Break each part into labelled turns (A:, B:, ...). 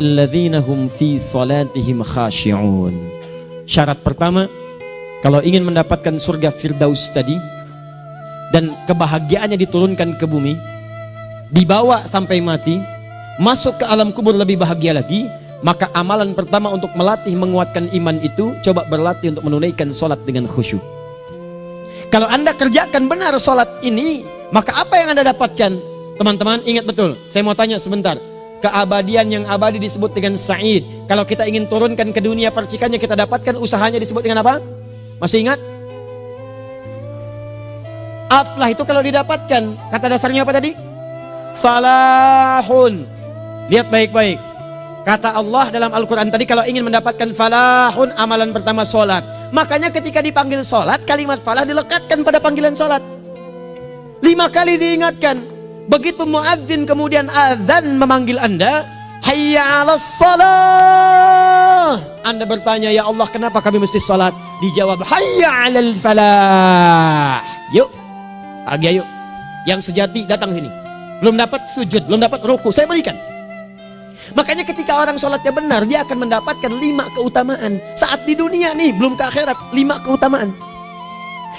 A: alladzina hum fi salatihim khashi'un. Syarat pertama, kalau ingin mendapatkan surga Firdaus tadi dan kebahagiaannya diturunkan ke bumi, dibawa sampai mati, masuk ke alam kubur lebih bahagia lagi, maka amalan pertama untuk melatih menguatkan iman itu, coba berlatih untuk menunaikan sholat dengan khusyuk. Kalau Anda kerjakan benar sholat ini, maka apa yang Anda dapatkan? Teman-teman ingat betul, saya mau tanya sebentar. Keabadian yang abadi disebut dengan sa'id. Kalau kita ingin turunkan ke dunia percikannya kita dapatkan, usahanya disebut dengan apa? Masih ingat? Aflah itu kalau didapatkan, kata dasarnya apa tadi? Falahun. Lihat baik-baik. Kata Allah dalam Al-Quran tadi, kalau ingin mendapatkan falahun, amalan pertama sholat. Makanya ketika dipanggil sholat, kalimat falah dilekatkan pada panggilan sholat. 5 kali diingatkan. Begitu muadzin kemudian azan memanggil Anda, hayya 'alas shalah. Anda bertanya, ya Allah kenapa kami mesti sholat? Dijawab, hayya 'alal falah. Yuk, pagi yuk. Yang sejati datang sini. Belum dapat sujud, belum dapat ruku, saya berikan. Makanya ketika orang sholatnya benar, dia akan mendapatkan 5 keutamaan. Saat di dunia nih, belum ke akhirat, 5 keutamaan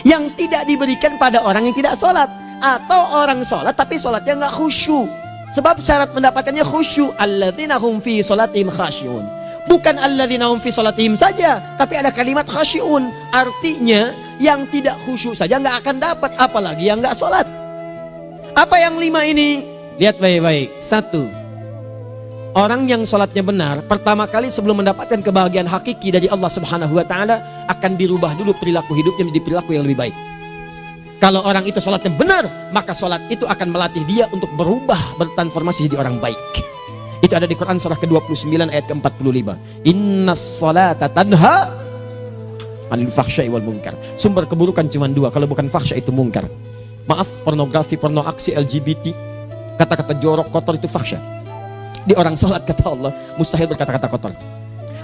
A: yang tidak diberikan pada orang yang tidak sholat. Atau orang sholat tapi sholatnya nggak khusyuk. Sebab syarat mendapatkannya khusyuk. Alladzina hum fi sholatihim khasyi'un. Bukan alladzina hum fi sholatihim saja, tapi ada kalimat khasyi'un. Artinya yang tidak khusyuk saja nggak akan dapat, apalagi yang nggak sholat. Apa yang 5 ini? Lihat baik-baik. 1. Orang yang sholatnya benar, pertama kali sebelum mendapatkan kebahagiaan hakiki dari Allah Subhanahu wa Ta'ala, akan dirubah dulu perilaku hidupnya menjadi perilaku yang lebih baik. Kalau orang itu sholatnya benar, maka sholat itu akan melatih dia untuk berubah, bertransformasi jadi orang baik. Itu ada di Quran surah ke-29 ayat ke-45. Innas sholata tanha 'anil fahsya'i wal munkar. Sumber keburukan cuma 2, kalau bukan fahsya itu munkar. Maaf, pornografi, porno aksi, LGBT, kata-kata jorok, kotor itu fahsya. Di orang sholat kata Allah, mustahil berkata-kata kotor.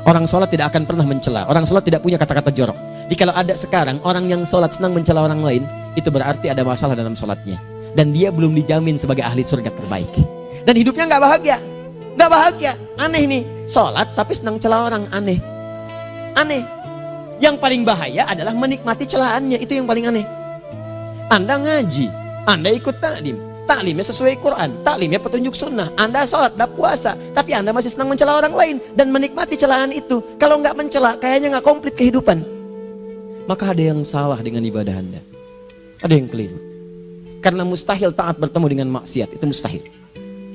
A: Orang sholat tidak akan pernah mencela. Orang sholat tidak punya kata-kata jorok. Jadi kalau ada sekarang orang yang sholat senang mencela orang lain, itu berarti ada masalah dalam sholatnya. Dan dia belum dijamin sebagai ahli surga terbaik. Dan hidupnya nggak bahagia. Nggak bahagia. Aneh nih. Sholat tapi senang celah orang. Aneh. Aneh. Yang paling bahaya adalah menikmati celahannya. Itu yang paling aneh. Anda ngaji. Anda ikut taklim. Taklimnya sesuai Quran, taklimnya petunjuk sunnah. Anda sholat, Anda puasa, tapi Anda masih senang mencela orang lain dan menikmati celahan itu. Kalau nggak mencela, kayaknya nggak komplit kehidupan. Maka ada yang salah dengan ibadah Anda. Ada yang keliru. Karena mustahil taat bertemu dengan maksiat, itu mustahil.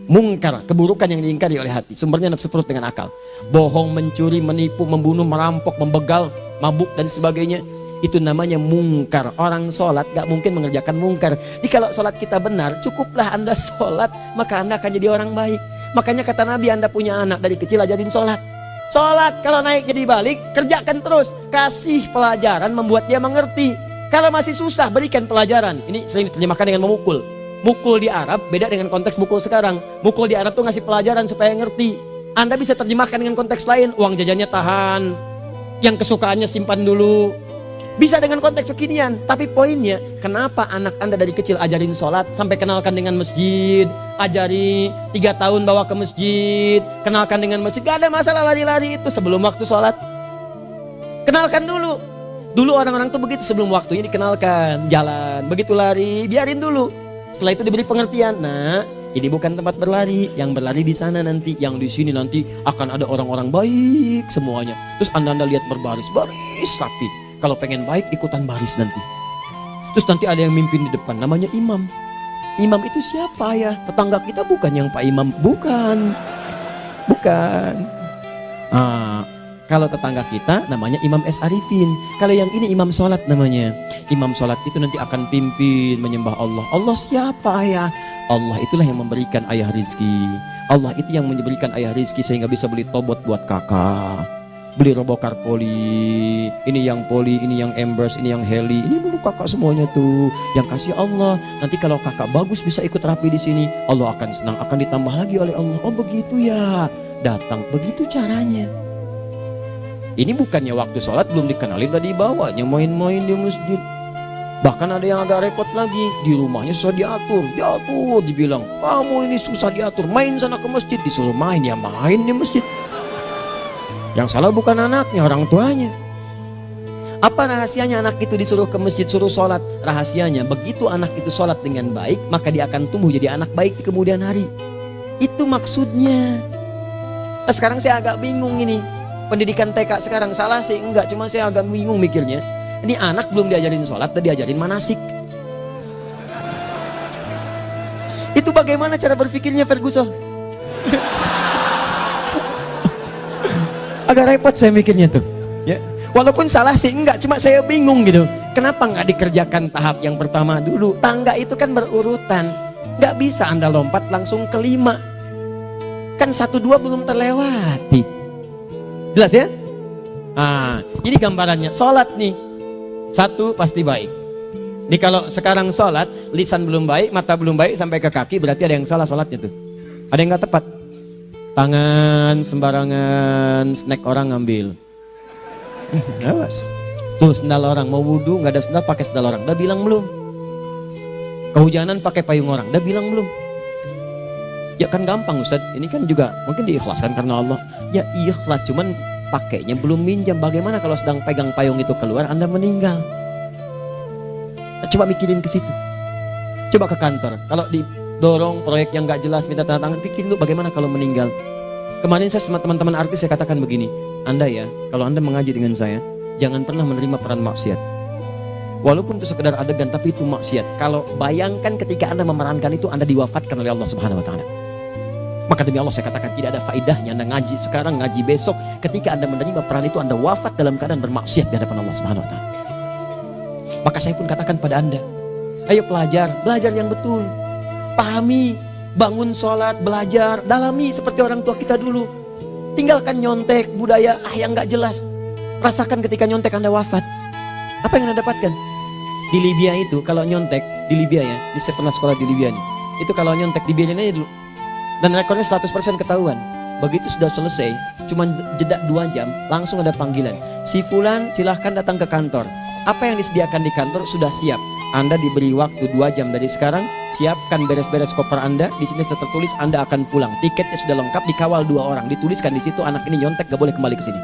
A: Mungkar, keburukan yang diingkari oleh hati, sumbernya nafsu perut dengan akal. Bohong, mencuri, menipu, membunuh, merampok, membegal, mabuk dan sebagainya. Itu namanya mungkar. Orang sholat gak mungkin mengerjakan mungkar. Jadi kalau sholat kita benar, cukuplah Anda sholat, maka Anda akan jadi orang baik. Makanya kata Nabi, Anda punya anak dari kecil ajarin sholat. Sholat kalau naik jadi balik, kerjakan terus. Kasih pelajaran membuat dia mengerti. Kalau masih susah, berikan pelajaran. Ini sering diterjemahkan dengan memukul. Mukul di Arab beda dengan konteks mukul sekarang. Mukul di Arab tuh ngasih pelajaran supaya ngerti. Anda bisa terjemahkan dengan konteks lain. Uang jajannya tahan, yang kesukaannya simpan dulu. Bisa dengan konteks kekinian, tapi poinnya kenapa anak Anda dari kecil ajarin sholat, sampai kenalkan dengan masjid, ajari 3 tahun bawa ke masjid, kenalkan dengan masjid, gak ada masalah lari-lari itu sebelum waktu sholat. Kenalkan dulu. Dulu orang-orang tuh begitu, sebelum waktunya dikenalkan, jalan, begitu lari, biarin dulu. Setelah itu diberi pengertian, nah ini bukan tempat berlari, yang berlari di sana nanti, yang di sini nanti akan ada orang-orang baik semuanya. Terus Anda lihat berbaris, baris rapi. Kalau pengen baik, ikutan baris nanti. Terus nanti ada yang mimpin di depan, namanya imam. Imam itu siapa ya? Tetangga kita bukan yang Pak Imam, bukan. Bukan. Kalau tetangga kita namanya Imam S. Arifin. Kalau yang ini imam sholat namanya. Imam sholat itu nanti akan pimpin menyembah Allah. Allah siapa ya? Allah itulah yang memberikan ayah rizki. Allah itu yang memberikan ayah rizki sehingga bisa beli tobot buat kakak. Beli robokar poli, ini yang poli, ini yang embers, ini yang heli, ini dulu kakak semuanya tuh yang kasih Allah. Nanti kalau kakak bagus bisa ikut rapi di sini, Allah akan senang, akan ditambah lagi oleh Allah. Oh begitu ya, datang begitu caranya. Ini bukannya waktu sholat belum dikenalin tadi bawanya main-main di masjid. Bahkan ada yang agak repot lagi, di rumahnya susah diatur, dibilang kamu ini susah diatur, main sana ke masjid, disuruh main ya main di masjid. Yang salah bukan anaknya, orang tuanya. Apa rahasianya anak itu disuruh ke masjid, suruh sholat? Rahasianya, begitu anak itu sholat dengan baik, maka dia akan tumbuh jadi anak baik di kemudian hari. Itu maksudnya. Nah, sekarang saya agak bingung ini. Pendidikan TK sekarang salah sih? Enggak, cuma saya agak bingung mikirnya. Ini anak belum diajarin sholat, udah diajarin manasik. Itu bagaimana cara berpikirnya Ferguson? Agak repot saya mikirnya tuh. Ya. Walaupun salah sih enggak, cuma saya bingung gitu. Kenapa nggak dikerjakan tahap yang pertama dulu? Tangga itu kan berurutan. Nggak bisa Anda lompat langsung ke 5. Kan 1, 2 belum terlewati. Jelas ya? Nah, ini gambarannya. Sholat nih. 1 pasti baik. Ini kalau sekarang sholat, lisan belum baik, mata belum baik, sampai ke kaki, berarti ada yang salah sholatnya tuh. Ada yang nggak tepat. Tangan sembarangan, snack orang ngambil. Awas. Tuh sendal orang, mau wudhu nggak ada sendal, pakai sendal orang. Udah bilang belum? Kehujanan pakai payung orang. Udah bilang belum? Ya kan gampang Ustaz. Ini kan juga mungkin diikhlaskan karena Allah. Ya ikhlas, cuman pakainya belum minjam. Bagaimana kalau sedang pegang payung itu keluar, Anda meninggal? Coba mikirin ke situ. Coba ke kantor. Kalau didorong proyek yang nggak jelas, minta tanda tangan, pikir lu bagaimana kalau meninggal? Kemarin saya sama teman-teman artis saya katakan begini, Anda ya, kalau Anda mengaji dengan saya, jangan pernah menerima peran maksiat. Walaupun itu sekedar adegan, tapi itu maksiat. Kalau bayangkan ketika Anda memerankan itu, Anda diwafatkan oleh Allah Subhanahu Wa Taala. Maka demi Allah saya katakan tidak ada faedahnya Anda ngaji sekarang, ngaji besok. Ketika Anda menerima peran itu, Anda wafat dalam keadaan bermaksiat di hadapan Allah Subhanahu Wa Taala. Maka saya pun katakan pada Anda, ayo belajar yang betul, pahami. Bangun sholat, belajar, dalami seperti orang tua kita dulu. Tinggalkan nyontek, budaya yang gak jelas. Rasakan ketika nyontek Anda wafat. Apa yang Anda dapatkan? Di Libya itu, kalau nyontek, di Libya ya, saya pernah sekolah di Libya nih. Itu kalau nyontek, dibiarin aja dulu. Dan rekornya 100% ketahuan. Begitu sudah selesai, cuma jeda 2 jam, langsung ada panggilan. Si Fulan silahkan datang ke kantor. Apa yang disediakan di kantor sudah siap. Anda diberi waktu 2 jam dari sekarang, siapkan beres-beres koper Anda. Di sini sudah tertulis Anda akan pulang. Tiketnya sudah lengkap, dikawal 2 orang. Dituliskan di situ anak ini nyontek, gak boleh kembali ke sini.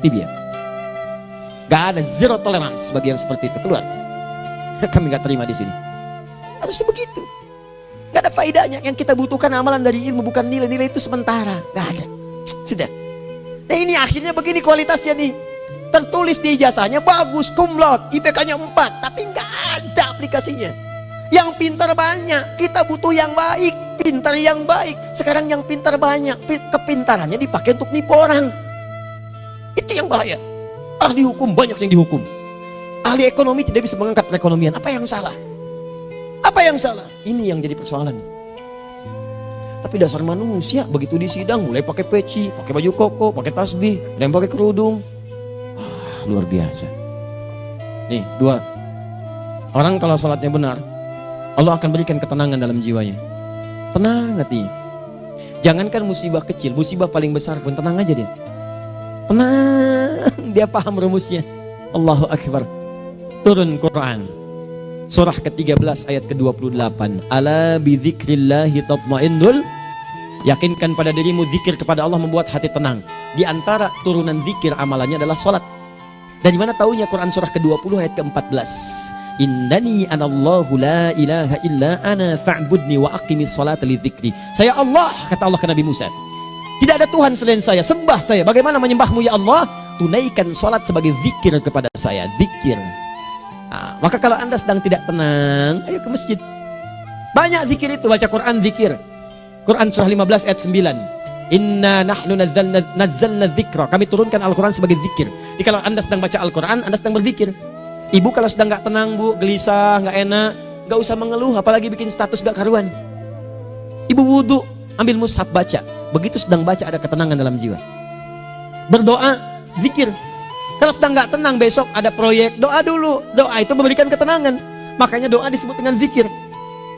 A: Libya. Gak ada, zero tolerance bagi yang seperti itu. Keluar. Kami gak terima di sini. Harusnya begitu. Gak ada faedahnya. Yang kita butuhkan amalan dari ilmu, bukan nilai-nilai itu sementara. Gak ada. Sudah. Nah ini akhirnya begini kualitasnya nih. Tertulis di ijazahnya bagus, cum laude, IPK-nya 4, tapi nggak ada aplikasinya. Yang pintar banyak, kita butuh yang baik, pintar yang baik. Sekarang yang pintar banyak, kepintarannya dipakai untuk nipu orang. Itu yang bahaya. Ahli hukum banyak yang dihukum. Ahli ekonomi tidak bisa mengangkat perekonomian. Apa yang salah? Apa yang salah? Ini yang jadi persoalan. Tapi dasar manusia, begitu di sidang mulai pakai peci, pakai baju koko, pakai tasbih, dan pakai kerudung. Luar biasa. Nih 2. Orang kalau sholatnya benar, Allah akan berikan ketenangan dalam jiwanya. Tenang hati. Jangankan musibah kecil, musibah paling besar pun tenang aja dia. Tenang, dia paham rumusnya. Allahu Akbar. Turun Quran surah ke-13 ayat ke-28. Ala bidzikrillahi tatmainnul. Yakinkan pada dirimu, zikir kepada Allah membuat hati tenang. Di antara turunan zikir amalannya adalah sholat. Dari mana taunya? Quran surah ke-20 ayat ke-14. Innani anallahu la ilaha illa ana fa'budni wa aqimis salata lidzikri. Saya Allah, kata Allah ke Nabi Musa. Tidak ada Tuhan selain saya, sembah saya. Bagaimana menyembahmu ya Allah? Tunaikan salat sebagai zikir kepada saya, zikir. Nah, maka kalau Anda sedang tidak tenang, ayo ke masjid. Banyak zikir itu, baca Quran zikir. Quran surah 15 ayat 9. Inna nahnu nazzalna dzikra. Kami turunkan Al-Quran sebagai zikir. Jadi kalau Anda sedang baca Al-Quran, Anda sedang berzikir. Ibu kalau sedang gak tenang, Bu, gelisah, gak enak, gak usah mengeluh, apalagi bikin status gak karuan. Ibu wudhu, ambil mushaf baca. Begitu sedang baca ada ketenangan dalam jiwa. Berdoa, zikir. Kalau sedang gak tenang, besok ada proyek, doa dulu. Doa itu memberikan ketenangan. Makanya doa disebut dengan zikir.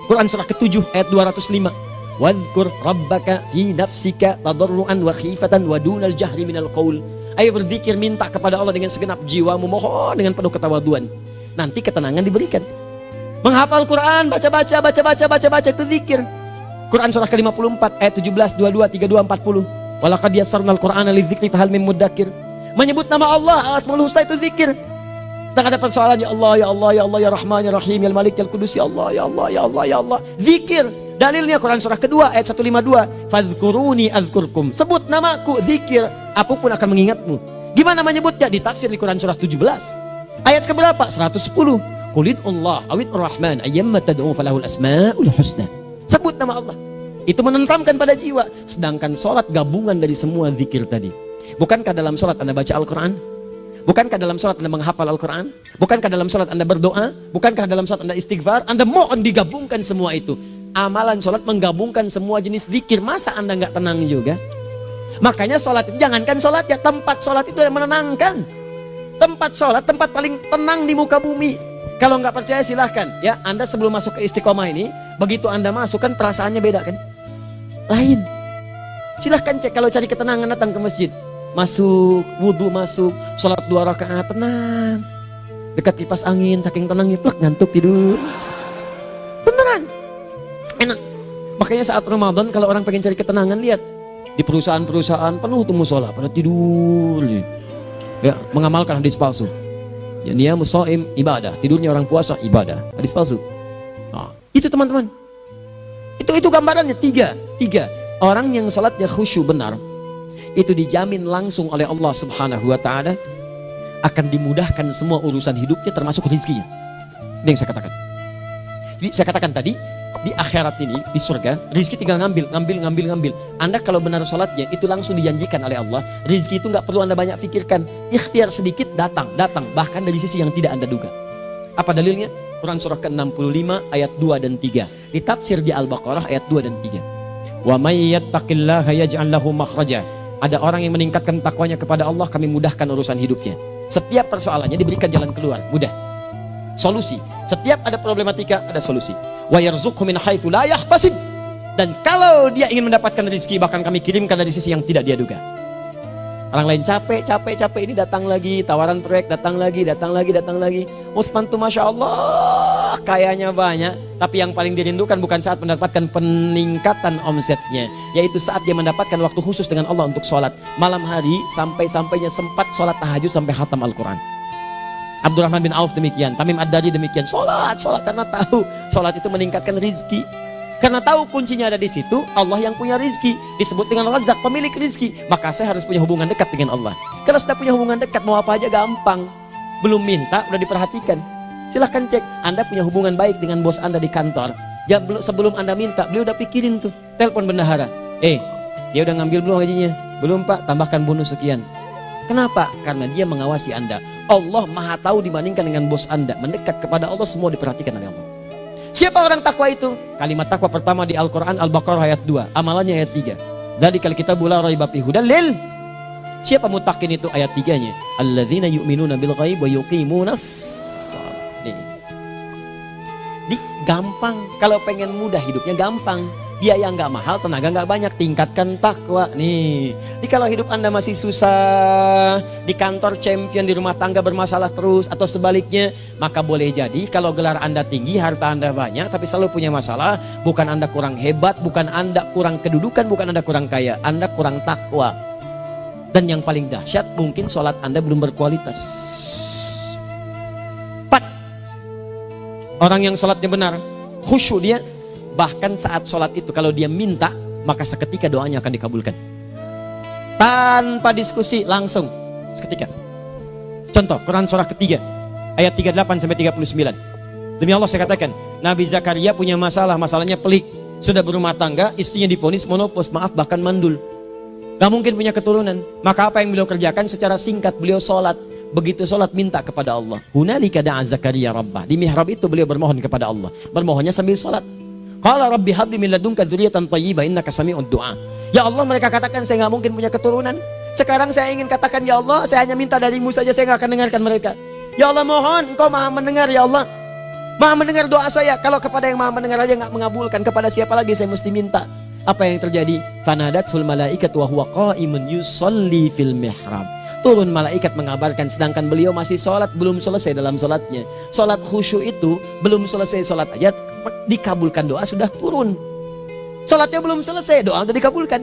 A: Quran surah ke-7 ayat 205. Wadhkur rabbaka fi nafsika tadarruan wa khifatan wa dunal jahri minal qaul. Ayo berzikir, minta kepada Allah dengan segenap jiwamu, mohon dengan penuh ketawaduan. Nanti ketenangan diberikan. Menghafal Quran, baca-baca itu zikir. Quran surah ke-54 ayat 17, 22, 32, 40. Walaqad yassarnal Qur'ana lidzikri fahal min mudzakir. Menyebut nama Allah Asmaul Husna itu zikir. Sedang ada persoalan, ya Allah, ya Allah, ya Allah, ya Rahman, ya Rahim, ya Malik, ya Qudus, ya Allah, ya Allah, ya Allah, ya Allah. Zikir. Dalilnya Quran surah kedua ayat 152. Fadhkuruni azkurkum. Sebut namaku, zikir. Aku pun akan mengingatmu. Gimana menyebutnya? Ditafsir di Quran surah 17. Ayat keberapa? 110. Qulid Allah awid Rahman ayyamma tad'u falahul asmaul husna. Sebut nama Allah. Itu menenteramkan pada jiwa. Sedangkan sholat gabungan dari semua zikir tadi. Bukankah dalam sholat Anda baca Al-Quran? Bukankah dalam sholat Anda menghafal Al-Quran? Bukankah dalam sholat Anda berdoa? Bukankah dalam sholat Anda istighfar? Anda mohon digabungkan semua itu. Amalan sholat menggabungkan semua jenis zikir. Masa Anda nggak tenang juga? Makanya sholat, jangankan sholat ya, tempat sholat itu yang menenangkan. Tempat sholat, tempat paling tenang di muka bumi. Kalau nggak percaya silahkan ya, Anda sebelum masuk ke Istiqomah ini, begitu Anda masuk kan perasaannya beda kan? Lain. Silahkan cek, kalau cari ketenangan datang ke masjid. Masuk, wudhu masuk, sholat 2 rakaat tenang. Dekat kipas angin, saking tenangnya plek ngantuk tidur. Beneran, enak. Makanya saat Ramadan kalau orang pengen cari ketenangan, lihat di perusahaan-perusahaan penuh tuh musola pada tidur. Ya, mengamalkan hadis palsu. Ya, dia musoim ibadah, tidurnya orang puasa ibadah, hadis palsu. Nah, itu teman-teman. Itu gambarannya tiga. Orang yang salatnya khusyuk benar, itu dijamin langsung oleh Allah Subhanahu wa Ta'ala akan dimudahkan semua urusan hidupnya termasuk rezekinya. Ini yang saya katakan. Jadi saya katakan tadi, di akhirat ini, di surga, rezeki tinggal ngambil. Anda kalau benar sholatnya, itu langsung dijanjikan oleh Allah. Rezeki itu nggak perlu Anda banyak pikirkan. Ikhtiar sedikit, datang. Bahkan dari sisi yang tidak Anda duga. Apa dalilnya? Quran surah ke-65 ayat 2 dan 3. Ditafsir di Al-Baqarah ayat 2 dan 3. Wa may yattaqillaha yaj'al lahu makhraja. Ada orang yang meningkatkan takwanya kepada Allah, kami mudahkan urusan hidupnya. Setiap persoalannya diberikan jalan keluar, mudah. Solusi. Setiap ada problematika, ada solusi. Wa yarzuqhu min haitsu la yahtasib. Dan kalau dia ingin mendapatkan rezeki, bahkan kami kirimkan dari sisi yang tidak dia duga. Orang lain capek ini datang lagi, tawaran proyek datang lagi. Utsman tuh Masya Allah, kayanya banyak. Tapi yang paling dirindukan bukan saat mendapatkan peningkatan omsetnya, yaitu saat dia mendapatkan waktu khusus dengan Allah untuk sholat. Malam hari sampai-sampainya sempat sholat tahajud sampai khatam Al-Quran. Abdurrahman bin Auf demikian, Tamim Ad-Dari demikian. Sholat karena tahu sholat itu meningkatkan rizki. Karena tahu kuncinya ada di situ, Allah yang punya rizki. Disebut dengan Razak, pemilik rizki. Maka saya harus punya hubungan dekat dengan Allah. Kalau sudah punya hubungan dekat, mau apa aja gampang. Belum minta, udah diperhatikan. Silahkan cek, Anda punya hubungan baik dengan bos Anda di kantor. Ya, sebelum Anda minta, beliau udah pikirin tuh. Telepon bendahara. Dia udah ngambil belum gajinya? Belum Pak, tambahkan bonus sekian. Kenapa? Karena dia mengawasi Anda. Allah maha tahu dibandingkan dengan bos Anda. Mendekat kepada Allah, semua diperhatikan oleh Allah. Siapa orang takwa itu? Kalimat takwa pertama di Al-Quran Al-Baqarah ayat 2, amalannya ayat 3. Dzalikal kitabu la raiba fihi hudal lil. Siapa mutakin itu? Ayat 3-nya. Alladzina yu'minuna bil ghaib wa yuqimunas shalah. Di gampang. Kalau pengen mudah hidupnya gampang. Biaya nggak mahal, tenaga nggak banyak, tingkatkan takwa nih. Jadi kalau hidup Anda masih susah, di kantor champion, di rumah tangga bermasalah terus, atau sebaliknya, maka boleh jadi kalau gelar Anda tinggi, harta Anda banyak, tapi selalu punya masalah. Bukan Anda kurang hebat, bukan Anda kurang kedudukan, bukan Anda kurang kaya, Anda kurang takwa. Dan yang paling dahsyat, mungkin sholat Anda belum berkualitas. 4. Orang yang sholatnya benar, khusyuk dia. Bahkan saat sholat itu kalau dia minta, maka seketika doanya akan dikabulkan. Tanpa diskusi, langsung seketika. Contoh, Quran surah ketiga ayat 38-39. Demi Allah saya katakan, Nabi Zakaria punya masalahnya pelik. Sudah berumah tangga, istrinya divonis monopos, maaf bahkan mandul. Gak mungkin punya keturunan. Maka apa yang beliau kerjakan? Secara singkat beliau sholat. Begitu sholat minta kepada Allah. Hunalika da'a Zakaria rabbah. Di mihrab itu beliau bermohon kepada Allah. Bermohonnya sambil sholat. Qala rabbi habli min ladunka dzurriyyatan thayyibah innaka sami'ud du'a. Ya Allah, mereka katakan saya nggak mungkin punya keturunan. Sekarang saya ingin katakan, ya Allah, saya hanya minta darimu saja, saya nggak akan dengarkan mereka. Ya Allah, mohon Engkau maha mendengar, ya Allah. Maha mendengar doa saya. Kalau kepada yang maha mendengar aja nggak mengabulkan, kepada siapa lagi saya mesti minta? Apa yang terjadi? Fanadatul malaikatu wa huwa qa'imun yusalli fil mihrab. Turun malaikat mengabarkan, sedangkan beliau masih sholat, belum selesai dalam sholatnya. Sholat khusyuk itu belum selesai sholat aja dikabulkan, doa sudah turun. Sholatnya belum selesai, doa sudah dikabulkan.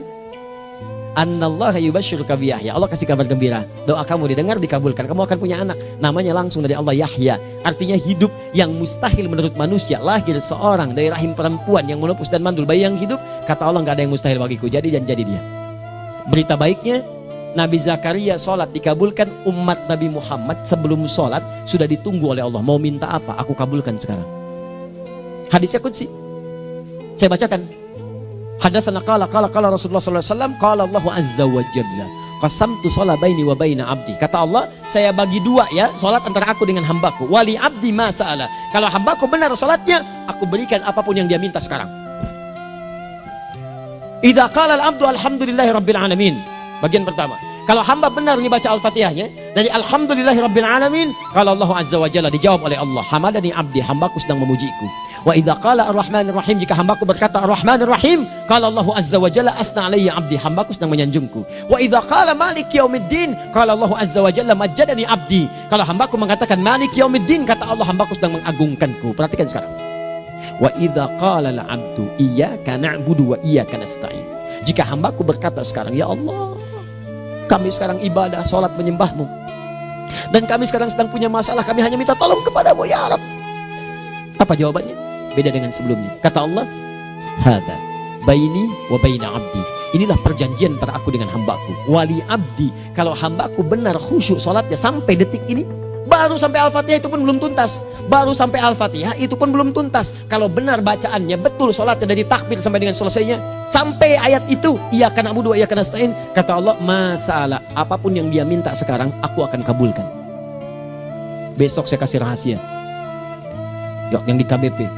A: Annallaha yubashshiruka bi Yahya. Allah kasih kabar gembira. Doa kamu didengar, dikabulkan. Kamu akan punya anak. Namanya langsung dari Allah Yahya. Artinya hidup yang mustahil menurut manusia. Lahir seorang dari rahim perempuan yang menepus dan mandul, bayi yang hidup. Kata Allah, nggak ada yang mustahil bagiku. Jadi dan jadi dia. Berita baiknya, Nabi Zakaria sholat dikabulkan. Umat Nabi Muhammad sebelum sholat sudah ditunggu oleh Allah. Mau minta apa? Aku kabulkan sekarang. Hadisnya qudsi. Saya bacakan. Hadatsana qala Rasulullah sallallahu alaihi wasallam qala Allah azza wa jalla qasamtu shalah baini wa baina abdi. Kata Allah, saya bagi dua ya salat antara aku dengan hambaku. Wali abdi ma sa'ala. Kalau hambaku benar salatnya, aku berikan apapun yang dia minta sekarang. Idza qala al-abdu alhamdulillahi rabbil alamin. Bagian pertama. Kalau hamba benar membaca Al-Fatihahnya dari alhamdulillahi rabbil alamin, kalau Allah azza wa jalla dijawab oleh Allah, hamadani abdi, hambaku sedang memujiku. Wa idza qala ar-rahmanir rahim, jika hambaku berkata ar-rahmanir rahim, kalau Allah azza wa jalla asna alayya abdi, hambaku sedang menyanjungku. Wa idza qala maliki yaumiddin, kalau Allah azza wa jalla majjadani abdi, kalau hambaku mengatakan maliki yaumiddin, kata Allah hambaku sedang mengagungkanku. Perhatikan sekarang. Wa idza qala al-abdu iyyaka na'budu wa iyyaka nasta'in, jika hambaku berkata sekarang, ya Allah, kami sekarang ibadah, sholat menyembahmu, dan kami sekarang sedang punya masalah, kami hanya minta tolong kepadamu ya Rabb. Apa jawabannya? Beda dengan sebelumnya. Kata Allah, hadza baini wa baina abdi. Inilah perjanjian antara aku dengan hambaku. Wali abdi, kalau hambaku benar khusyuk sholatnya sampai detik ini, baru sampai Al-Fatihah itu pun belum tuntas. Baru sampai Al-Fatihah itu pun belum tuntas. Kalau benar bacaannya, betul sholatnya dari takbir sampai dengan selesainya, sampai ayat itu, iyyaka na'budu wa iyyaka nasta'in, kata Allah, masalah apapun yang dia minta sekarang, aku akan kabulkan. Besok saya kasih rahasia. Yang di KBP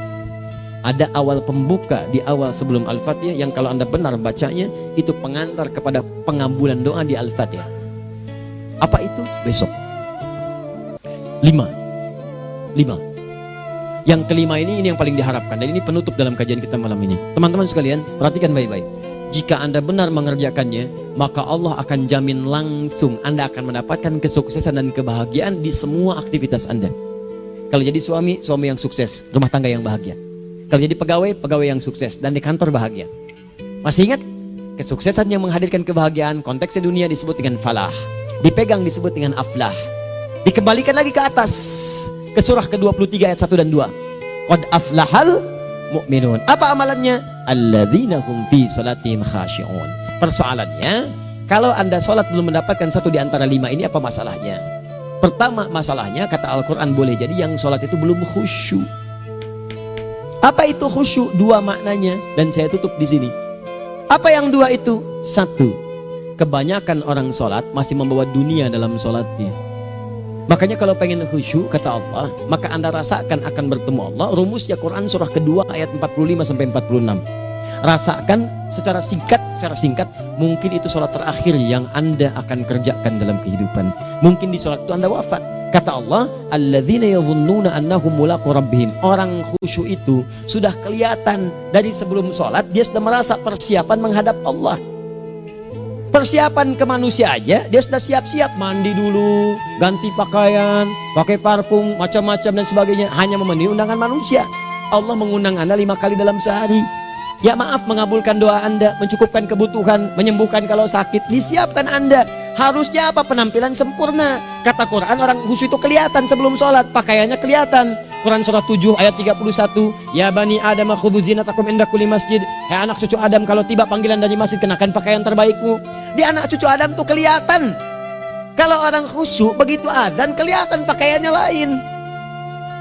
A: ada awal pembuka di awal sebelum Al-Fatihah, yang kalau Anda benar bacanya, itu pengantar kepada pengabulan doa di Al-Fatihah. Apa itu? Besok. 5. Yang kelima ini yang paling diharapkan, dan ini penutup dalam kajian kita malam ini. Teman-teman sekalian, perhatikan baik-baik. Jika Anda benar mengerjakannya, maka Allah akan jamin langsung Anda akan mendapatkan kesuksesan dan kebahagiaan di semua aktivitas Anda. Kalau jadi suami, suami yang sukses, rumah tangga yang bahagia. Kalau jadi pegawai, pegawai yang sukses, dan di kantor bahagia. Masih ingat? Kesuksesan yang menghadirkan kebahagiaan, konteksnya dunia disebut dengan falah. Dipegang disebut dengan aflah. Dikembalikan lagi ke atas, ke surah ke-23 ayat 1 dan 2. Qad aflahal mu'minun. Apa amalannya? Alladzina hum fi salatihim khashi'un. Persoalannya, kalau Anda sholat belum mendapatkan satu di antara 5 ini, apa masalahnya? Pertama masalahnya, kata Al-Quran, boleh jadi yang sholat itu belum khusyuk. Apa itu khusyuk? 2 maknanya, dan saya tutup di sini. Apa yang 2 itu? 1, kebanyakan orang sholat masih membawa dunia dalam sholatnya. Makanya kalau pengen khusyuk, kata Allah, maka Anda rasakan akan bertemu Allah. Rumusnya Quran surah kedua ayat 45 sampai 46. Rasakan secara singkat, mungkin itu sholat terakhir yang Anda akan kerjakan dalam kehidupan. Mungkin di sholat itu Anda wafat. Kata Allah, alladzina yadhunnuna annahum mulaqu rabbihim. Orang khusyuk itu sudah kelihatan dari sebelum sholat, dia sudah merasa persiapan menghadap Allah. Persiapan ke manusia aja, dia sudah siap-siap, mandi dulu, ganti pakaian, pakai parfum, macam-macam dan sebagainya, hanya memenuhi undangan manusia. Allah mengundang Anda 5 kali dalam sehari. Ya maaf, mengabulkan doa Anda, mencukupkan kebutuhan, menyembuhkan kalau sakit, disiapkan Anda. Harusnya apa? Penampilan sempurna. Kata Quran, orang khusyuk itu kelihatan sebelum sholat, pakaiannya kelihatan. Quran surah 7 ayat 31, ya bani Adam khudhu zinatakum inda kulli masjid. Hai anak cucu Adam, kalau tiba panggilan dari masjid, kenakan pakaian terbaikmu. Di anak cucu Adam tuh kelihatan. Kalau orang khusyuk, begitu adzan kelihatan pakaiannya lain.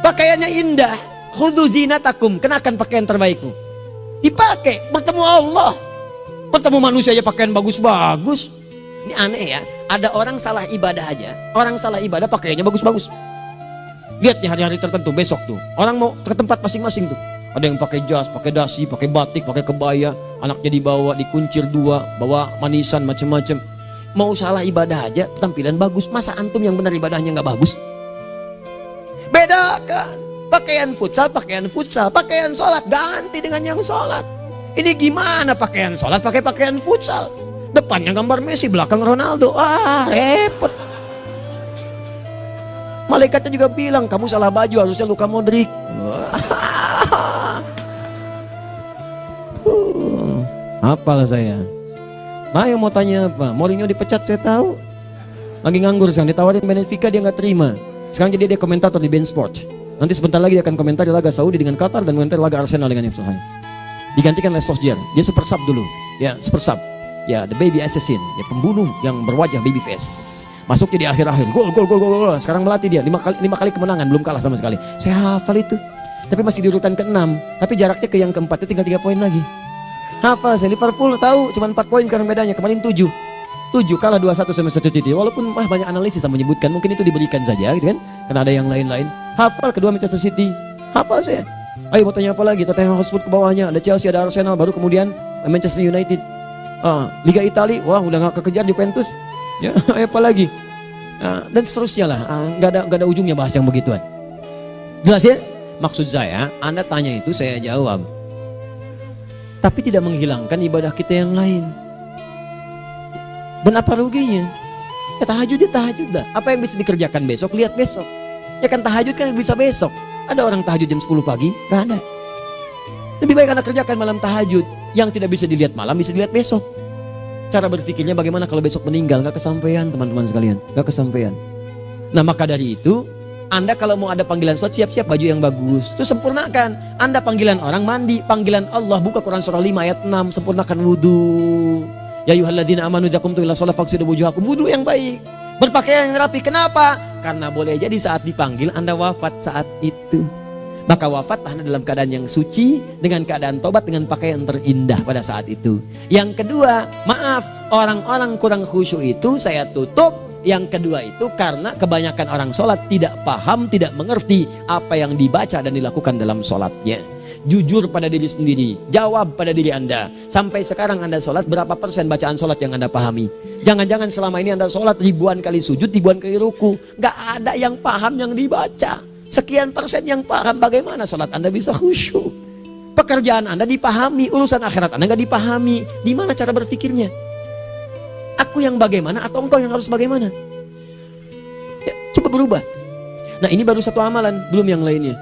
A: Pakaiannya indah. Khudhu zinatakum, kenakan pakaian terbaikmu. Dipakai, bertemu Allah. Bertemu manusia aja pakaian bagus-bagus. Ini aneh ya, ada orang salah ibadah aja. Orang salah ibadah pakaiannya bagus-bagus. Lihat nih hari-hari tertentu, besok tuh orang mau ke tempat masing-masing tuh. Ada yang pakai jas, pakai dasi, pakai batik, pakai kebaya. Anaknya dibawa, dikuncir 2, bawa manisan macam-macam. Mau salah ibadah aja, tampilan bagus. Masa antum yang benar ibadahnya nggak bagus? Bedakan. Pakaian futsal, pakaian sholat ganti dengan yang sholat. Ini gimana pakaian sholat pakai pakaian futsal? Depannya gambar Messi, belakang Ronaldo. Repot. Malaikatnya juga bilang, kamu salah baju, harusnya Luka Modric. Apalah saya. Ayo mau tanya apa? Mourinho dipecat saya tahu. Lagi nganggur sekarang, ditawarin Benfica dia nggak terima. Sekarang jadi dia komentator di BeIN Sport. Nanti sebentar lagi dia akan komentar di laga Saudi dengan Qatar dan komentar laga Arsenal dengan Ipswich. Digantikan oleh Solskjaer. Dia super sub dulu. Ya, super sub. Ya, the baby assassin, ya pembunuh yang berwajah baby face. Masuknya di akhir-akhir, gol. Sekarang melatih dia 5 kali kemenangan, belum kalah sama sekali. Saya hafal itu. Tapi masih di urutan ke-6, tapi jaraknya ke yang ke-4 itu tinggal 3 poin lagi. Hafal saya, Liverpool tahu cuma 4 poin sekarang bedanya, kemarin 7 kalah 2-1 sama Manchester City. Walaupun banyak analisis yang menyebutkan mungkin itu diberikan saja gitu kan, karena ada yang lain-lain. Hafal kedua Manchester City, hafal saya. Ayo mau tanya apa lagi? Tottenham Hotspur ke bawahnya, ada Chelsea, ada Arsenal, baru kemudian Manchester United. Liga Italia, wah udah gak kekejar Juventus. Ya, apa lagi? Dan seterusnya lah. Gak ada ujungnya bahas yang begituan. Jelas ya? Maksud saya, Anda tanya itu saya jawab. Tapi tidak menghilangkan ibadah kita yang lain. Dan apa ruginya? Ya tahajud lah. Apa yang bisa dikerjakan besok, lihat besok. Ya kan tahajud kan bisa besok. Ada orang tahajud jam 10 pagi? Gak ada. Lebih baik Anda kerjakan malam tahajud. Yang tidak bisa dilihat malam bisa dilihat besok. Cara berpikirnya bagaimana kalau besok meninggal? Gak kesampaian teman-teman sekalian. Gak kesampaian. Nah maka dari itu, Anda kalau mau ada panggilan sholat, siap-siap baju yang bagus. Itu sempurnakan. Anda panggilan orang mandi. Panggilan Allah, buka Quran surah 5 ayat 6. Sempurnakan wudhu. Ya ayyuhalladzina amanu idza qumtum ila sholati faghsilu wujuhakum. Wudhu yang baik. Berpakaian yang rapi. Kenapa? Karena boleh jadi saat dipanggil Anda wafat saat itu. Maka wafat Anda dalam keadaan yang suci, dengan keadaan tobat, dengan pakaian terindah pada saat itu. Yang kedua, maaf, orang-orang kurang khusyuk itu saya tutup. Yang kedua itu karena kebanyakan orang sholat tidak paham, tidak mengerti apa yang dibaca dan dilakukan dalam sholatnya. Jujur pada diri sendiri, jawab pada diri Anda. Sampai sekarang Anda sholat, berapa persen bacaan sholat yang Anda pahami? Jangan-jangan selama ini Anda sholat ribuan kali sujud, ribuan kali ruku. Gak ada yang paham yang dibaca. Sekian persen yang paham, bagaimana sholat Anda bisa khusyuk? Pekerjaan Anda dipahami, urusan akhirat Anda gak dipahami. Di mana cara berpikirnya? Aku yang bagaimana atau engkau yang harus bagaimana? Ya, coba berubah. Nah ini baru satu amalan, belum yang lainnya.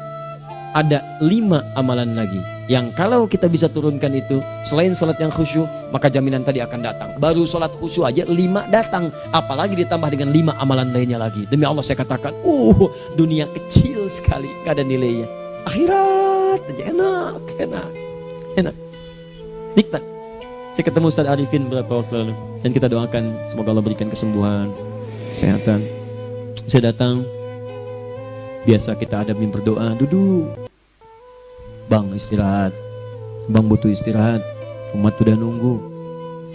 A: Ada 5 amalan lagi yang kalau kita bisa turunkan itu, selain sholat yang khusyuk, maka jaminan tadi akan datang. Baru sholat khusyuk aja 5 datang, apalagi ditambah dengan 5 amalan lainnya lagi. Demi Allah saya katakan, dunia kecil sekali, gak ada nilainya. Akhirat aja enak, nikmat. Saya ketemu Ustaz Arifin beberapa waktu lalu, dan kita doakan semoga Allah berikan kesembuhan, kesehatan. Saya datang, biasa kita ada berdoa, duduk. Bang istirahat, bang butuh istirahat, umat udah nunggu.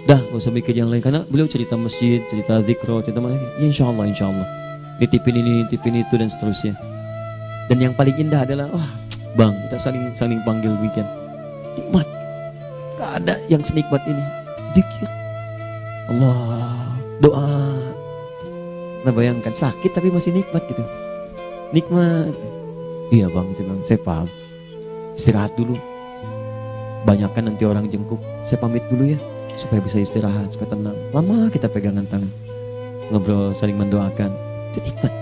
A: Dah gak usah mikir yang lain, karena beliau cerita masjid, cerita zikro, cerita mana lagi. Ya insya Allah, nitipin ini, nitipin itu dan seterusnya. Dan yang paling indah adalah, bang kita saling panggil weekend. Nikmat, gak ada yang senikmat ini. Zikir, Allah, doa. Nah bayangkan sakit tapi masih nikmat gitu. Nikmat. Iya bang, saya paham. Istirahat dulu. Banyakkan nanti orang jengkuk. Saya pamit dulu ya, supaya bisa istirahat, supaya tenang. Lama kita pegangan tangan, ngobrol, saling mendoakan. Itu nikmat.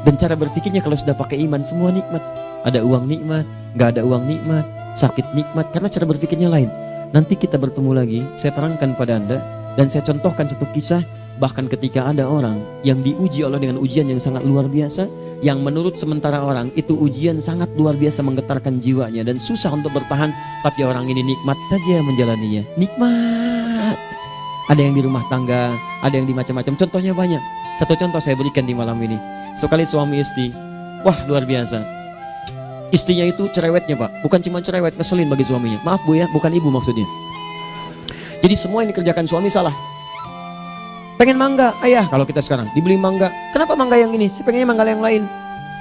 A: Dan cara berpikirnya kalau sudah pakai iman, semua nikmat. Ada uang nikmat, gak ada uang nikmat, sakit nikmat. Karena cara berpikirnya lain. Nanti kita bertemu lagi, saya terangkan pada Anda. Dan saya contohkan satu kisah. Bahkan ketika ada orang yang diuji Allah dengan ujian yang sangat luar biasa, yang menurut sementara orang itu ujian sangat luar biasa menggetarkan jiwanya dan susah untuk bertahan, tapi orang ini nikmat saja menjalaninya. Nikmat. Ada yang di rumah tangga, ada yang di macam-macam. Contohnya banyak. Satu contoh saya berikan di malam ini. Sekali suami istri, wah luar biasa. Istrinya itu cerewetnya Pak, bukan cuma cerewet, ngeselin bagi suaminya. Maaf Bu ya, bukan ibu maksudnya. Jadi semua yang dikerjakan suami salah. Pengen mangga, ayah kalau kita sekarang dibeli mangga. Kenapa mangga yang ini? Saya pengennya mangga yang lain.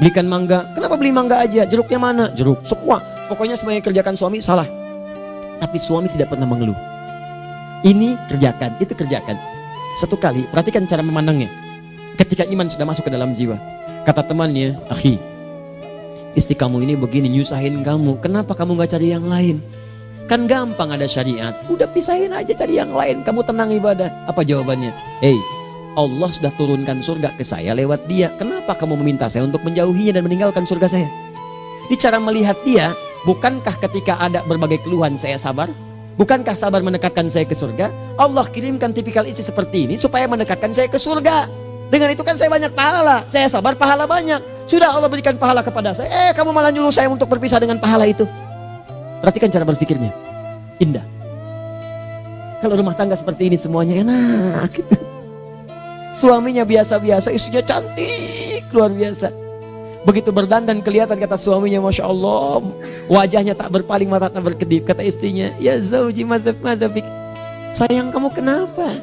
A: Belikan mangga. Kenapa beli mangga aja? Jeruknya mana? Jeruk. Semua. Pokoknya semua yang kerjakan suami salah. Tapi suami tidak pernah mengeluh. Ini kerjakan, itu kerjakan. Satu kali, perhatikan cara memandangnya. Ketika iman sudah masuk ke dalam jiwa. Kata temannya, akhi, istri kamu ini begini nyusahin kamu. Kenapa kamu gak cari yang lain? Kan gampang ada syariat. Udah pisahin aja cari yang lain. Kamu tenang ibadah. Apa jawabannya? Allah sudah turunkan surga ke saya lewat dia. Kenapa kamu meminta saya untuk menjauhinya dan meninggalkan surga saya? Ini cara melihat dia. Bukankah ketika ada berbagai keluhan saya sabar? Bukankah sabar mendekatkan saya ke surga? Allah kirimkan tipikal istri seperti ini supaya mendekatkan saya ke surga. Dengan itu kan saya banyak pahala. Saya sabar, pahala banyak. Sudah Allah berikan pahala kepada saya, kamu malah nyuruh saya untuk berpisah dengan pahala itu. Perhatikan cara berpikirnya, indah. Kalau rumah tangga seperti ini semuanya enak gitu. Suaminya biasa-biasa, istrinya cantik, luar biasa. Begitu berdandan kelihatan, kata suaminya, Masya Allah, wajahnya tak berpaling, mata tak berkedip. Kata istrinya, ya zauji madzabik, sayang kamu kenapa?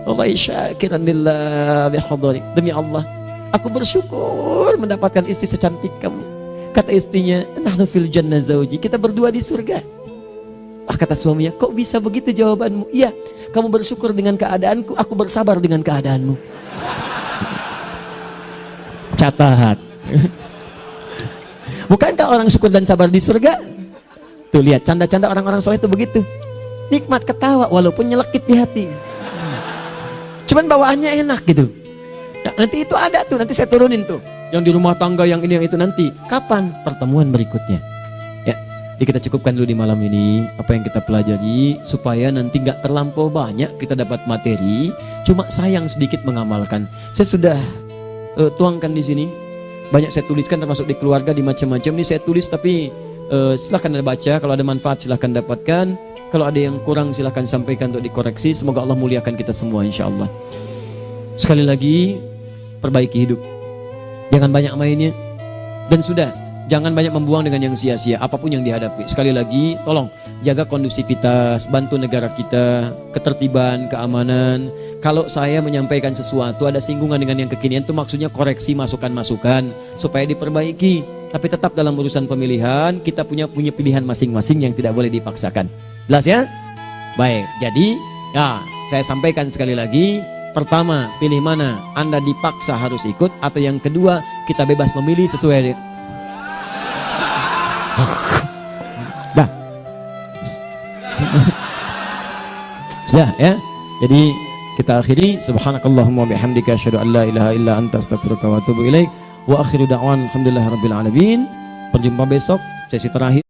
A: Wallahi syakiran lillah bihadari, demi Allah aku bersyukur mendapatkan istri secantik kamu. Kata istrinya, nahnu fil jannah zauji, kita berdua di surga. Kata suaminya, kok bisa begitu jawabanmu? Iya, kamu bersyukur dengan keadaanku, aku bersabar dengan keadaanmu. Catat. Bukankah orang syukur dan sabar di surga? Tuh lihat, canda-canda orang-orang soleh itu begitu. Nikmat ketawa walaupun nyelekit di hati. Cuman bawaannya enak gitu. Nah, nanti itu ada tuh, nanti saya turunin tuh. Yang di rumah tangga, yang ini, yang itu nanti. Kapan? Pertemuan berikutnya. Ya, jadi kita cukupkan dulu di malam ini apa yang kita pelajari, supaya nanti nggak terlampau banyak kita dapat materi. Cuma sayang sedikit mengamalkan. Saya sudah tuangkan di sini. Banyak saya tuliskan, termasuk di keluarga, di macam-macam. Ini saya tulis, tapi silahkan Anda baca. Kalau ada manfaat silahkan dapatkan. Kalau ada yang kurang silahkan sampaikan untuk dikoreksi. Semoga Allah muliakan kita semua insya Allah. Sekali lagi, perbaiki hidup. Jangan banyak mainnya. Dan sudah, jangan banyak membuang dengan yang sia-sia apapun yang dihadapi. Sekali lagi, tolong jaga kondusivitas, bantu negara kita, ketertiban, keamanan. Kalau saya menyampaikan sesuatu ada singgungan dengan yang kekinian, itu maksudnya koreksi masukan-masukan supaya diperbaiki. Tapi tetap dalam urusan pemilihan kita punya pilihan masing-masing yang tidak boleh dipaksakan. Jelas ya? Baik, jadi ya saya sampaikan sekali lagi. Pertama, pilih mana? Anda dipaksa harus ikut, atau yang kedua, kita bebas memilih sesuai. Dah. Sudah ya. Jadi kita akhiri, subhanakallahumma bihamdika asyhadu an la ilaha illa anta astaghfiruka wa atubu ilaik. Wa akhiru da'wan alhamdulillahirabbil alamin. Berjumpa besok sesi terakhir.